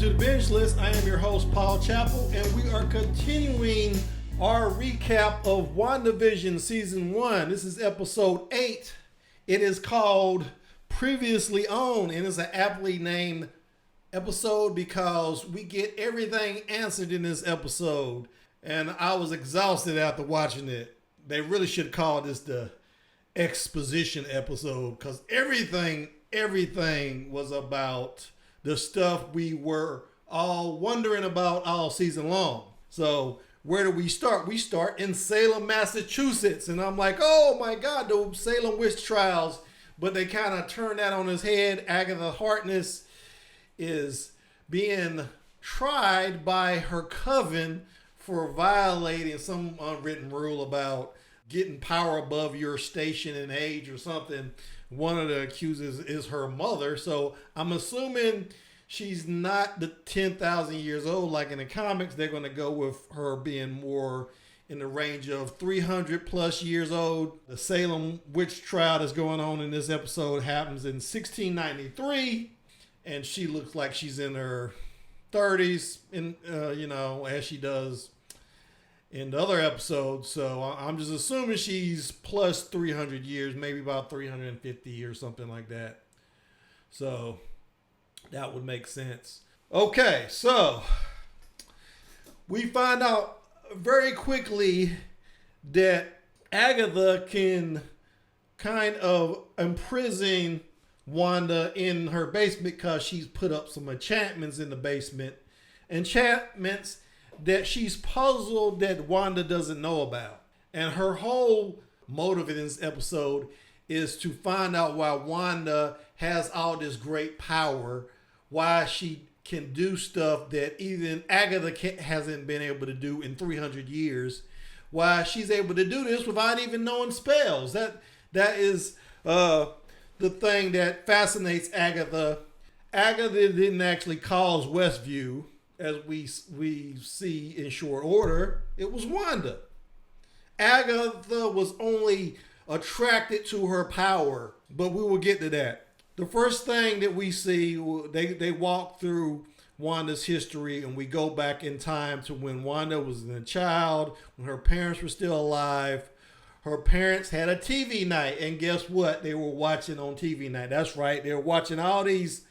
to the Binge List. I am your host, Paul Chappell, and we are continuing our recap of WandaVision Season 1. This is Episode 8. It is called Previously On, and it's an aptly named episode because we get everything answered in this episode. And I was exhausted after watching it. They really should call this the exposition episode because everything was about the stuff we were all wondering about all season long. So where do we start? We start in Salem, Massachusetts. And I'm like, oh my God, the Salem witch trials. But they kind of turn that on his head. Agatha Harkness is being tried by her coven for violating some unwritten rule about getting power above your station and age or something. One of the accusers is her mother. So I'm assuming she's not the 10,000 years old like in the comics. They're going to go with her being more in the range of 300 plus years old. The Salem witch trial that's going on in this episode happens in 1693. And she looks like she's in her 30s, as she does in the other episodes. So I'm just assuming she's plus 300 years, maybe about 350 or something like that. So that would make sense. Okay, so we find out very quickly that Agatha can kind of imprison Wanda in her basement because she's put up some enchantments in the basement. Enchantments that she's puzzled that Wanda doesn't know about. And her whole motive in this episode is to find out why Wanda has all this great power, why she can do stuff that even Agatha hasn't been able to do in 300 years, why she's able to do this without even knowing spells. That is the thing that fascinates Agatha. Agatha didn't actually cause Westview, as we see in short order. It was Wanda. Agatha was only attracted to her power, but we will get to that. The first thing that we see, they walk through Wanda's history, and we go back in time to when Wanda was a child, when her parents were still alive. Her parents had a TV night, and guess what? They were watching on TV night. That's right. They were watching all these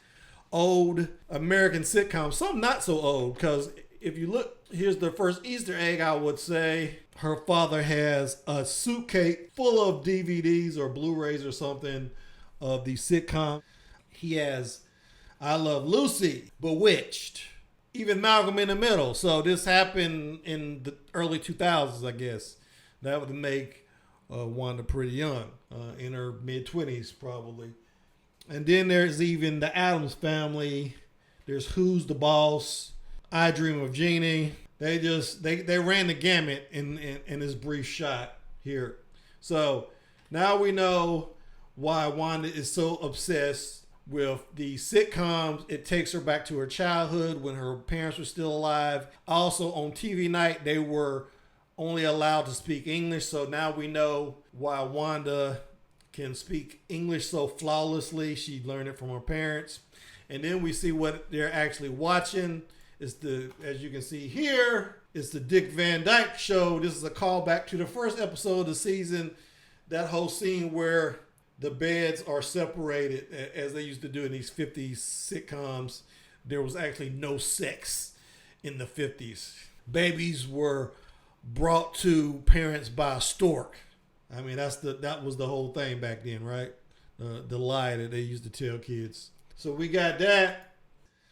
old American sitcoms. Some not so old, because if you look, here's the first Easter egg, I would say. Her father has a suitcase full of DVDs or Blu-rays or something of the sitcom. He has I Love Lucy, Bewitched, even Malcolm in the Middle. So this happened in the early 2000s, I guess. That would make Wanda pretty young, in her mid-20s probably. And then there's even the Addams Family. There's Who's the Boss, I Dream of Jeannie. They ran the gamut in this brief shot here. So now we know why Wanda is so obsessed with the sitcoms. It takes her back to her childhood when her parents were still alive. Also on TV night, they were only allowed to speak English. So now we know why Wanda can speak English so flawlessly. She learned it from her parents. And then we see what they're actually watching. It's as you can see here, it's the Dick Van Dyke Show. This is a callback to the first episode of the season. That whole scene where the beds are separated, as they used to do in these 50s sitcoms. There was actually no sex in the 50s. Babies were brought to parents by a stork. I mean, that was the whole thing back then, right? The lie that they used to tell kids. So we got that.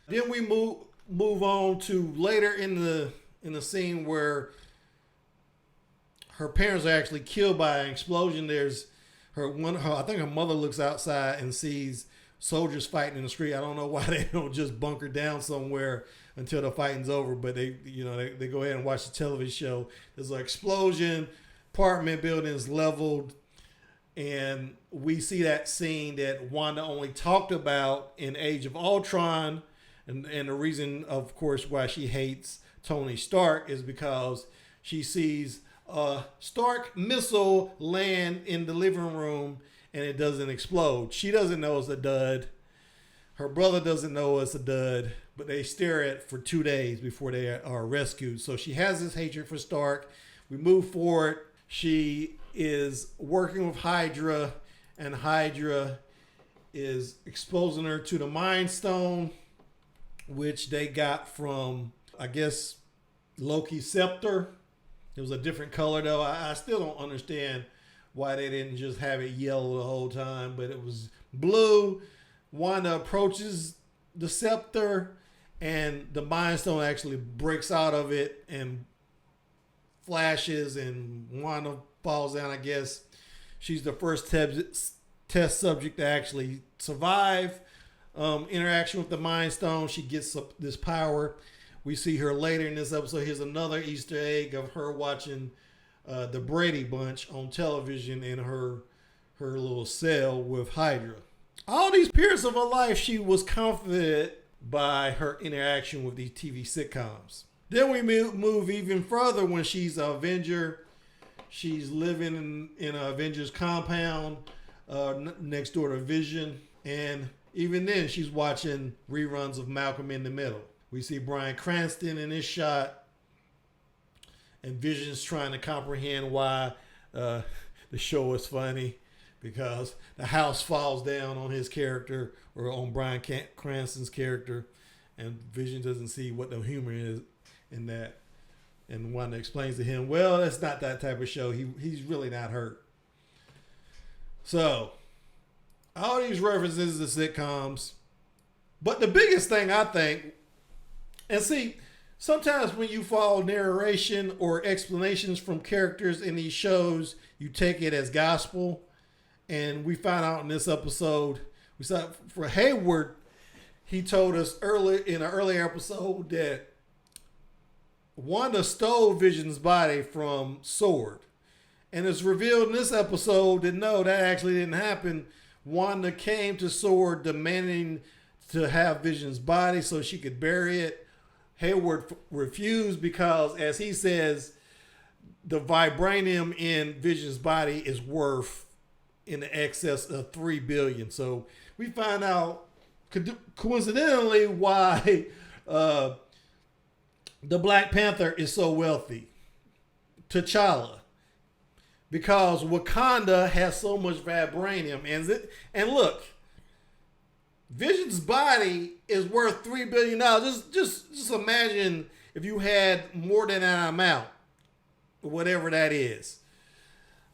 Then we move on to later in the scene where her parents are actually killed by an explosion. There's I think her mother looks outside and sees soldiers fighting in the street. I don't know why they don't just bunker down somewhere until the fighting's over, but they go ahead and watch the television show. There's an explosion, apartment buildings leveled, and we see that scene that Wanda only talked about in Age of Ultron, and the reason, of course, why she hates Tony Stark is because she sees a Stark missile land in the living room and it doesn't explode. She doesn't know it's a dud. Her brother doesn't know it's a dud, but they stare at it for 2 days before they are rescued. So she has this hatred for Stark. We move forward. She is working with Hydra, and Hydra is exposing her to the Mind Stone, which they got from, I guess, Loki's scepter. It was a different color, though. I still don't understand why they didn't just have it yellow the whole time, but it was blue. Wanda approaches the scepter, and the Mind Stone actually breaks out of it and flashes, and Wanda falls down, I guess. She's the first test subject to actually survive interaction with the Mind Stone. She gets this power. We see her later in this episode. Here's another Easter egg of her watching the Brady Bunch on television in her little cell with Hydra. All these periods of her life, she was confident by her interaction with these TV sitcoms. Then we move even further when she's an Avenger. She's living in an Avengers compound next door to Vision. And even then, she's watching reruns of Malcolm in the Middle. We see Bryan Cranston in this shot. And Vision's trying to comprehend why the show is funny, because the house falls down on his character, or on Bryan Cranston's character, and Vision doesn't see what the humor is in that. And Wanda explains to him, well, that's not that type of show. He's really not hurt. So, all these references to sitcoms. But the biggest thing, I think, and see, sometimes when you follow narration or explanations from characters in these shows, you take it as gospel. And we found out in this episode, we saw for Hayward, he told us in an earlier episode that Wanda stole Vision's body from Sword. And it's revealed in this episode that no, that actually didn't happen. Wanda came to Sword demanding to have Vision's body so she could bury it. Hayward refused because, as he says, the vibranium in Vision's body is worth in excess of $3 billion. So we find out coincidentally why the Black Panther is so wealthy. T'Challa. Because Wakanda has so much vibranium. And look, Vision's body is worth $3 billion. Just imagine if you had more than that amount, whatever that is.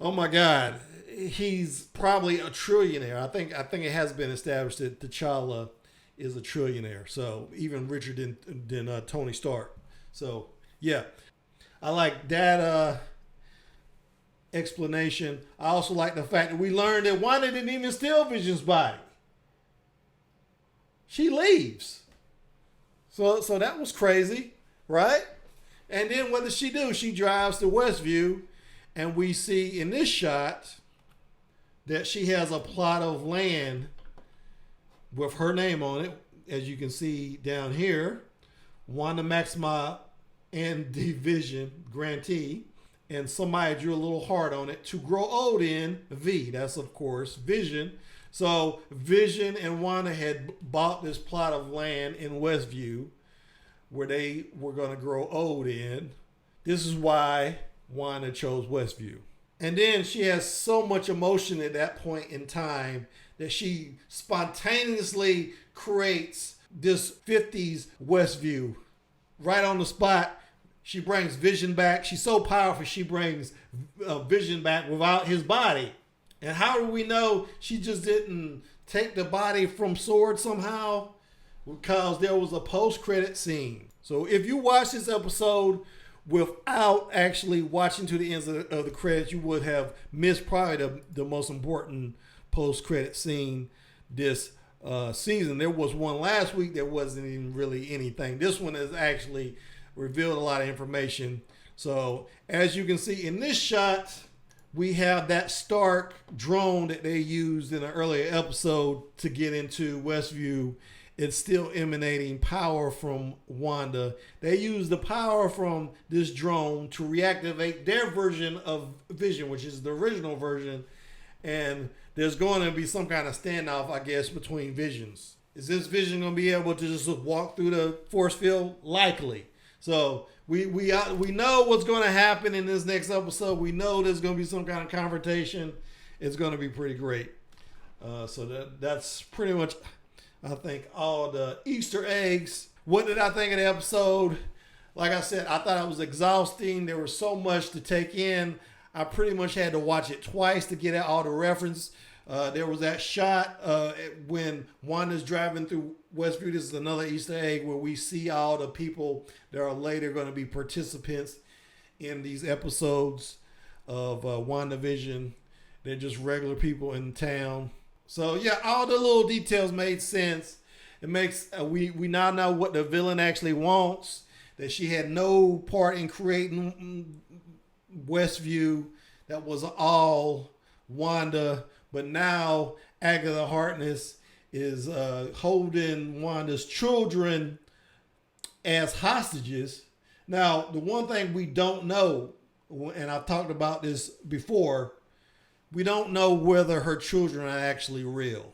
Oh my God, he's probably a trillionaire. I think it has been established that T'Challa is a trillionaire. So even richer than Tony Stark. So yeah, I like that explanation. I also like the fact that we learned that Wanda didn't even steal Vision's body. She leaves. So that was crazy, right? And then what does she do? She drives to Westview, and we see in this shot that she has a plot of land with her name on it, as you can see down here. Wanda Maximoff and Vision grantee, and somebody drew a little heart on it, to grow old in V. That's, of course, Vision. So Vision and Wanda had bought this plot of land in Westview where they were going to grow old in. This is why Wanda chose Westview. And then she has so much emotion at that point in time that she spontaneously creates this 50s Westview. Right on the spot, she brings Vision back. She's so powerful, she brings Vision back without his body. And how do we know she just didn't take the body from Sword somehow? Because there was a post-credit scene. So if you watch this episode without actually watching to the ends of the credits, you would have missed probably the most important post-credit scene this season. There was one last week that wasn't even really anything. This one has actually revealed a lot of information. So as you can see in this shot, we have that Stark drone that they used in an earlier episode to get into Westview. It's still emanating power from Wanda. They used the power from this drone to reactivate their version of Vision, which is the original version. And there's going to be some kind of standoff, I guess, between Visions. Is this Vision going to be able to just walk through the force field? Likely. So we know what's going to happen in this next episode. We know there's going to be some kind of confrontation. It's going to be pretty great. So that's pretty much, I think, all the Easter eggs. What did I think of the episode? Like I said, I thought it was exhausting. There was so much to take in. I pretty much had to watch it twice to get all the reference. There was that shot when Wanda's driving through Westview. This is another Easter egg where we see all the people that are later going to be participants in these episodes of WandaVision. They're just regular people in town. So yeah, all the little details made sense. It makes we now know what the villain actually wants. That she had no part in creating Westview. That was all Wanda. But now Agatha Harkness is holding Wanda's children as hostages. Now, the one thing we don't know, and I've talked about this before, we don't know whether her children are actually real.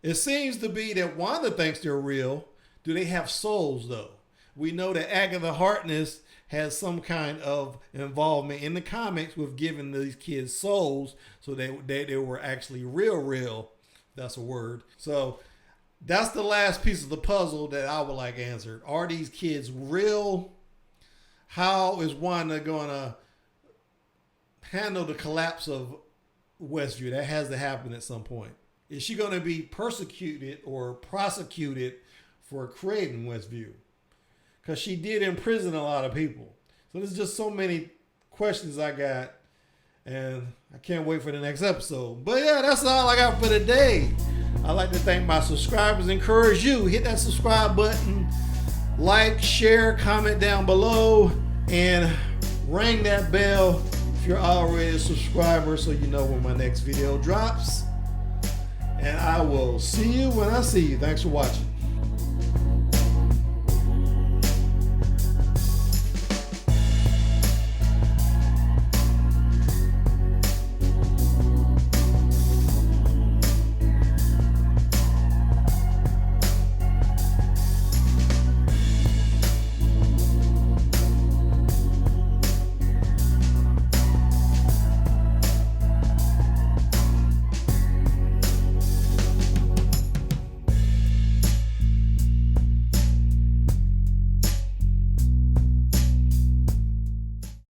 It seems to be that Wanda thinks they're real. Do they have souls, though? We know that Agatha Harkness has some kind of involvement in the comics with giving these kids souls, so they were actually real. That's a word. So that's the last piece of the puzzle that I would like answered. Are these kids real? How is Wanda going to handle the collapse of Westview? That has to happen at some point. Is she going to be persecuted or prosecuted for creating Westview? Because she did imprison a lot of people. So there's just so many questions I got. And I can't wait for the next episode. But yeah, that's all I got for today. I'd like to thank my subscribers. Encourage you. Hit that subscribe button. Like, share, comment down below. And ring that bell if you're already a subscriber so you know when my next video drops. And I will see you when I see you. Thanks for watching.